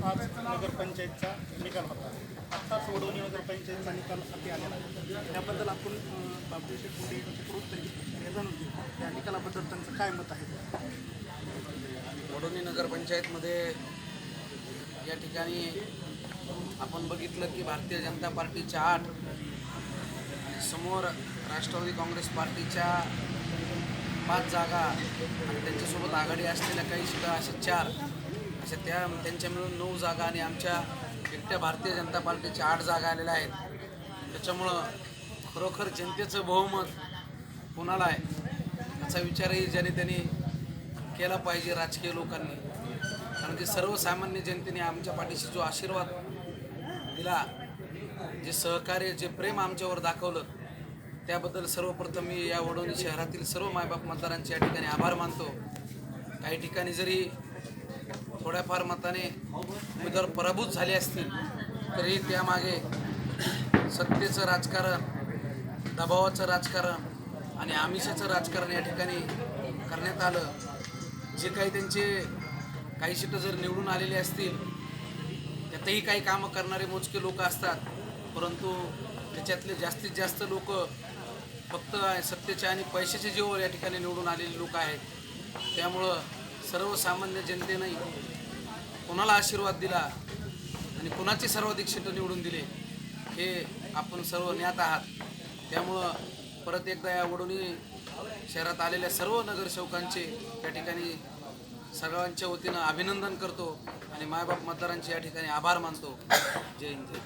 आज नगरपंचायतचा निकाल होता. आत्ताच वडवणी नगरपंचायतचा निकाल हाती आलेला आहे. त्याबद्दल आपण बाबू शेटकुंडे यांच्याकडून हे जाणून घेऊ. या निकालाबद्दल त्यांचं काय मत आहे? वडोली नगरपंचायतमध्ये या ठिकाणी आपण बघितलं की भारतीय जनता पार्टीच्या 8 आणि समोर राष्ट्रवादी काँग्रेस पार्टीच्या 5 जागा आणि त्यांच्यासोबत आघाडी असलेल्या काही सुद्धा अशा 4 अशा त्यांच्या मिळून 9 जागा आणि आमच्या एकट्या भारतीय जनता पार्टीच्या 8 जागा आलेल्या आहेत. त्याच्यामुळं खरोखर जनतेचं बहुमत कोणाला आहे याचा विचारही जनतेने केला पाहिजे राजकीय लोकांनी. कारण की सर्वसामान्य जनतेने आमच्या पाठीशी जो आशीर्वाद दिला, जे सहकार्य, जे प्रेम आमच्यावर दाखवलं, त्याबद्दल सर्वप्रथम मी या वडोली शहरातील सर्व मायबाप मतदारांचे या ठिकाणी आभार मानतो. काही ठिकाणी जरी थोड्याफार मताने उमेदवार पराभूत झाले असतील तरी त्यामागे सत्तेचं राजकारण, दबावाचं राजकारण आणि आमिषाचं राजकारण या ठिकाणी करण्यात आलं. जे काही त्यांचे काही सीटं जर निवडून आलेले असतील त्यातही काही कामं करणारे मोजके लोक असतात, परंतु त्याच्यातले जास्तीत जास्त लोक फक्त सत्तेच्या आणि पैशाच्या जीवावर या ठिकाणी निवडून आलेले लोक आहेत. त्यामुळं सर्वसामान्य जनतेने कोणाला आशीर्वाद दिला आणि कोणाची सर्वाधिक सीटं निवडून दिले हे आपण सर्व ज्ञात आहात. त्यामुळं परत एकदा या वडोली शहरात आलेल्या सर्व नगरसेवकांचे या ठिकाणी सर्वांच्या वतीनं अभिनंदन करतो आणि मायबाप मतदारांचे या ठिकाणी आभार मानतो. जय हिंद.